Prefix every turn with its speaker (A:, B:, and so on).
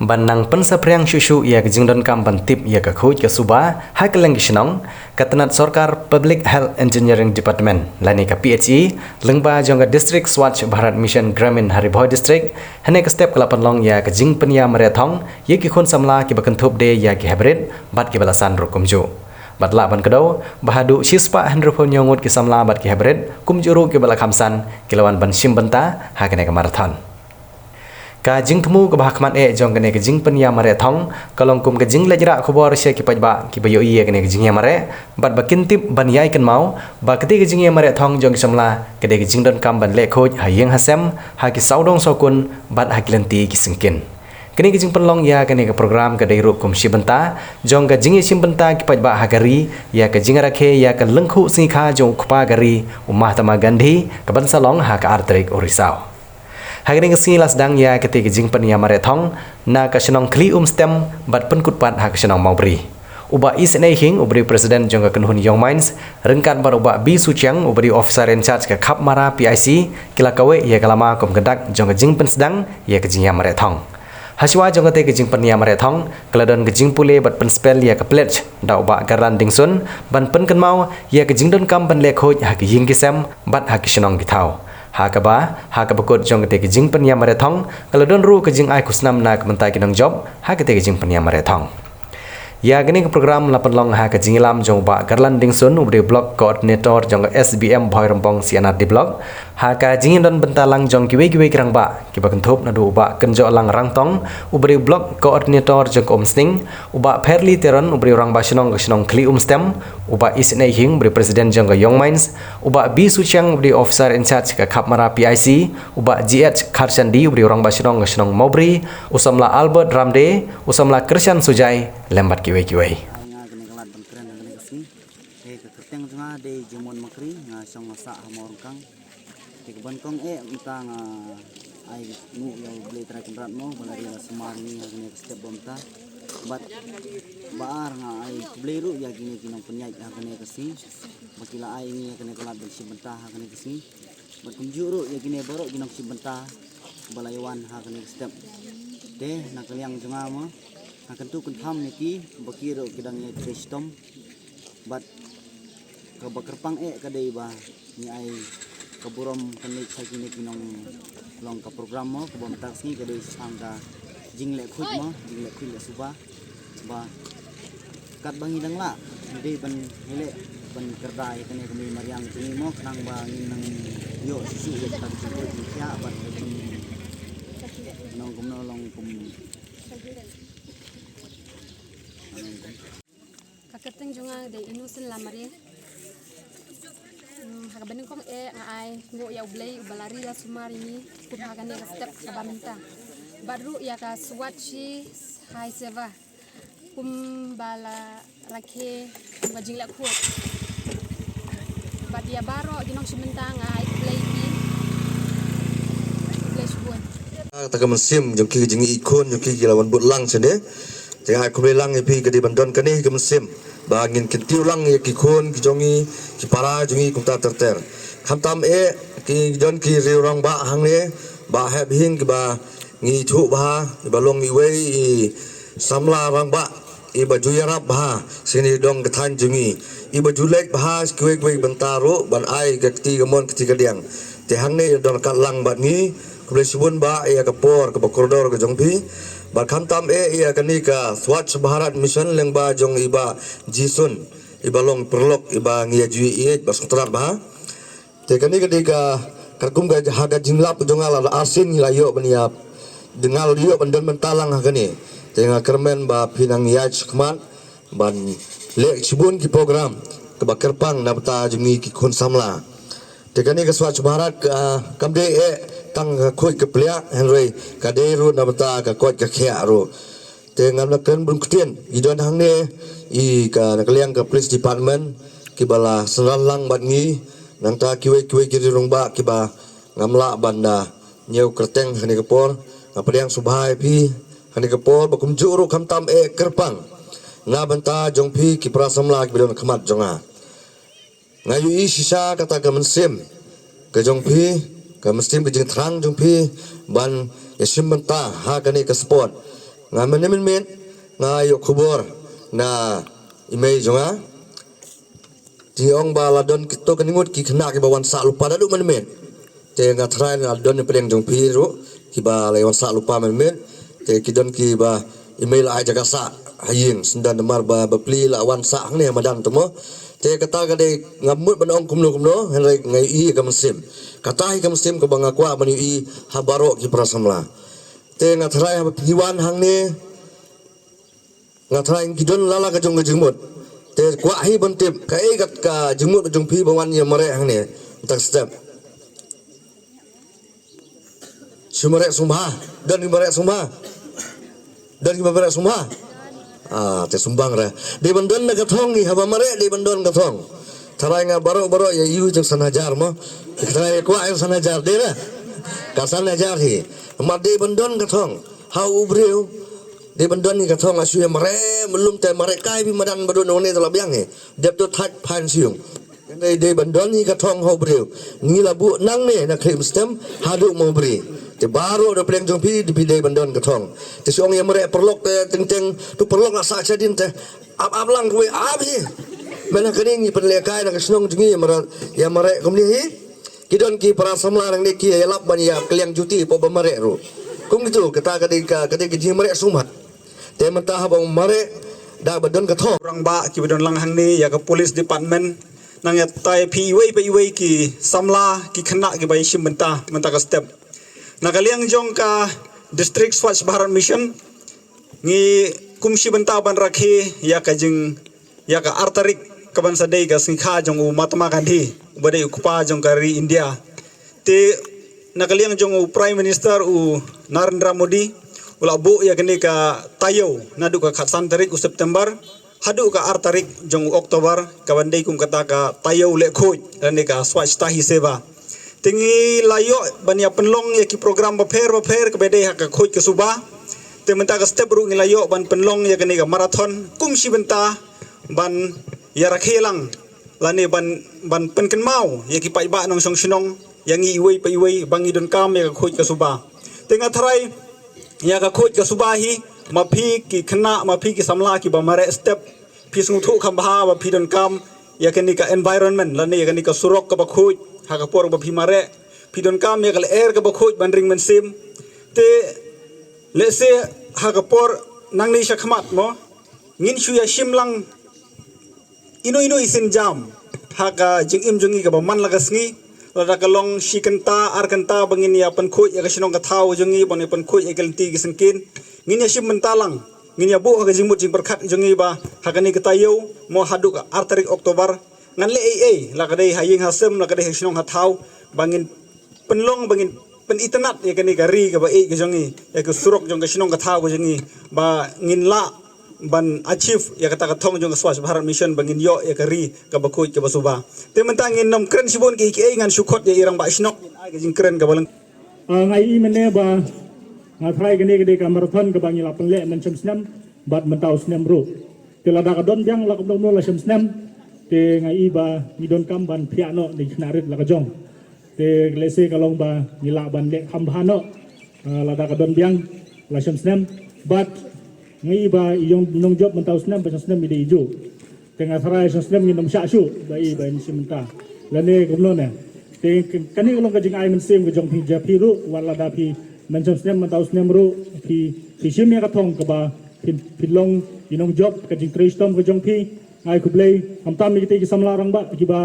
A: Banang pensapriang syushu ia kejingdon kam bantip ia kekhuj ke Subah hak leng kisnong katenat Sorkar Public Health Engineering Department lani ka PHE lengba jongga District Swatch Bharat Mission Gramin Haribhoi District hene ke step kelapan long ia kejing penya marathon ia ki khon samla ki bakentup de ia ki hybrid bat ki balasan rukumju batla ban kedau bahadu sispa handrupon nyongut ki samla bat ki hybrid kumjuru ki bala khamsan kilawan ban simbenta hakene ke marathon ka jing thmu ka bahkman jong kene ke jing penya marathon kalong kum ke jing lejra khobor se ki pajba ki bayo iye kene ke jing ya mare bat bakin tip ban yai kan mau ba keti ke jing ya marathon jong samla ke de ke jing don kam ban le khoj hayeng hasem ha ki saudong sokun bat hakilenti ki singkin kene ke jing penlong ya kene ke program ke de ru kum sibenta jong ke jing simbenta ki pajba hagari ya ke jing rakhe ya ke lengkhu singkha jong khpa gari Mahatma Gandhi ke ban salong ha ka artrik orisau Hagring kesini las dang ya ketika jing penia marathon na kasenong kli stem bat penkutpat ha kasenong maubri. Uba is hing ubri presiden jongga kenhun Young Minds rengkat bar uba bi suciang ubri officer in charge ke kap mara PIC kila kawe ya kalama kom gedak jongga jing pen sedang ya ke jing ya marathon. Haswa jongga te ke jing penia marathon keladon ke jing pule bat pen spell ya ke pledge da uba garan dingsun ban pen ken mau ya ke jing don kam ban lekhoj ha ke jing kisem bat ha kasenong githau. Hakaba hakabakut jong ke jing penya marathon kalau don ru ke jing ai kusnam na kementai kinong job ha ke jing penya marathon ya gini ke program lapan long ha ke jing lam jong ba garlan dingsun ubri block coordinator jong SBM Bhoi Rompong sianat di block ha ka jing don bentalang jong kiwe kirang ba ki bakentup na du ba kenjo lang rangtong ubri block coordinator jong omsning uba Fairly Teron ubri orang ba sinong kli stem uba isne hing ubri presiden jong Young Minds uba bi suciang ubri officer in charge ke kapmara PIC uba GH Kharchandi ubri orang ba sinong Mobri usamla Albert Ramde usamla Krishan Sujai lembat kiwe
B: keteng tengah de jemon makri nga song sa hamor kang ke ban kong mentang ai nu yang beli trai kembrat mo balari semari nga step bomta bat baar nga ai beli ru ya gini kinong penyai ha kene kasi bakila ai ni kene kelat ben sibenta ha kene kasi bat kunjuru ya gini borok kinong sibenta balaywan ha kene step de nak liang junga mo akan tu kun tham niki bakiro kidang ye tristom bat ke bakerpang kadai ba ni ai kaburom kanik sakini kinong long ka program mo ke bom taksi kadai sangka jingle khut mo jingle khut le suba ba kat bangi dang la de ban hele ban kerdai kene kami mariang tini mo nang ba nang yo susu ye tak susu ya bat nong kum long kum
C: kaketeng junga de inusin lamari hakabening kong ngai ngo ya ublei ubalari ya sumari ni kum hakane step kabamenta baru ya ka swatchi hai seva kum bala rakhe ngajing la khut badia baro ginong simenta ngai ublei ni ublei suan
D: ta mesim jong ki jing ikon jong ki lawan butlang sene jangan aku bilang epi ke di bandon kene ke mesim bangin kentiu lang ye ki khon ki jongi ki para jongi kumta terter khamtam ki jon ki riurang ba hang ne ba heb hin ki ba ngi thu ba ba long ngi wei samla rang ba i ba juyarap ba sini dong kethan jongi i ba julek ba ki wei bentaro ban ai ke ti gamon ke ti kadiang te hang ne don kat lang ba ni kule sibun ba ya ke por ke koridor ke jongpi Barkantam ia kanika Swatch Bharat Mission lengba jong iba jisun iba long perlok iba ngia jui basutrat bah te kanika dika karkum ga haga jinglap jongal asin layo baniap dengal liyo bandan mentalang hakani tenga kermen ba pinang yaj kman ban lek sibun ki program ke bakerpang nabta jemi ki khon samla te kanika Swatch Bharat kamde tang khoi ke plea henry kaderu nabta ka kot ka khia ro te ngam na kan bun ktien idon hang ne I ka nakliang ka police department ki bala seralang bat ngi nang ta kiwe ki rong ba ki ba ngamla banda nyeu kerteng hani ka por ngapriang subhai pi hani ka por ba kum juru kham tam kerpang na banta jong pi ki prasamla ki bidon khamat jonga ngayu I sisa kata ka mensim ka jong pi ka mestim ke jeng terang jumpi ban yasim benta ha kani ke sport nga men nga yo khubor na imei jonga ti ong ba ladon kito kaningut ki khna ki bawan sa lupa dadu men te nga thrai na don ni preng jong pi ru ki ba le wan sa lupa men te ki don ki ba email ai jaga sa haying sendan mar ba pli la wan sa hang ne madan tomo te kata ka de ngamut banong kumno henry ngai i kam sim kata hi kam sim ka banga kwa bani i habaro ki prasamla te nga thrai ha piwan hang ne nga thrai ki don lala ka jong jingmut te kwa hi bantip ka e kat ka jingmut jong pi bawan ya mare hang ne tak step sumare sumha dan ni mare sumha dan ki mare sumha te sumbang ra de bandon na kathong ni haba mare de bandon kathong tharai nga baro ya yu jang sanajar mo tharai kwa ay sanajar de ra ka sanajar hi ma de bandon kathong ha ubreu de bandon ni kathong asu ya mare belum te mare kai bi madan badon ne tala biang he dep to thak phan siung de bandon ni kathong ha ubreu ni labu nang ne na krim stem hadu mo bri te baru ada peleng jong pi di pidai bandon katong te siong yang merek perlok te teng tu perlok nak sa chadin te ap lang kuwe abi mana kening ni penlekai nak senong jengi mara yang merek komni hi kidon ki para samla nang neki ya lap ban ya keliang juti po merek ru kum gitu kata kadi ki merek sumat te mentah bang merek da bandon katong
E: orang ba ki bandon lang hang ni ya ka police department nang ya tai pi ki samla ki khana ki bai sim mentah ka step nakaliang jong ka district swatch Bharat mission ngi kumsi benta ban rakhi ya ka artarik kaban sadai ka singkha jong u Mahatma Gandhi badai ukupa jong kari India te nakaliang jong u prime minister u Narendra Modi ula bu ya kini ka tayo nadu ka khatsan tarik u September hadu ka artarik jong u Oktober kaban dei kum kata ka tayo le khoj rane ka swatch tahi seva tingi layo bania penlong ya ki program baper ke bede hak khoj ke suba te menta ka step ru ngi layo ban penlong ya kani ka marathon kum si benta ban ya rakhelang lani ban penken mau ya ki pai ba nong song sinong yang iwei pa iwei bangi don kam ya ka khoj ke suba tenga tharai ya ka khoj ke suba hi mapi ki khna mapi ki samla ki ba mare step pisung thu kham ba ba pi don kam ya kani ka environment lani ya kani ka surok ka ba khoj hakapor ba phimare pidon kam ya kal air ka ba khoj ban ring man sim te le se hakapor nang ni shakhmat mo ngin shu ya shimlang ino isin jam haka jing im jungi ka ba man lagas ngi lada ka long shikanta arkanta bangin ya pan khoj ya ka sinong ka thau jungi bon pan khoj ekel ti ki singkin ngin ya shim mentalang ngin ya bu haka jingmut jing perkhat jungi ba haka ni ka tayo mo haduk artarik Oktober ngan le la kadai haying hasem la kadai hisnong hathau bangin penlong bangin pen internet ya kani gari ka ba ke jongi ya ke surok jong ka sinong ka thau jongi ba ngin la ban achieve ya kata ka thong jong swatch Bharat mission bangin yo ya kari ka ba khoj ka ba suba te mentang ngin nom kren sibon ki ngan sukhot ya irang ba sinok ai ka jing kren ka balang
F: ngai i mene ba ngai kani ka marathon ka bangi la penle men cham snam bat mentau snam ru te la da ka don jang la ka don la cham snam te ngai ba ni don kam ban piano ni narit la ka jong te lese kalong ba ni la ban le kham bhano la da ka don biang la sham snam but ngai ba yong nong job mentau snam ba snam mi de ju te nga thrai snam ni nom sha shu ba i ba ni simta la ne kum no ne te kani kalong ka jing ai men sem ka jong pi ja pi ru wala da pi men cham snam mentau snam ru pi sim ya ka thong ka ba pi long inong job ka jing tristom ka jong pi ai kublei am tam mi ki samla rang ba ki ba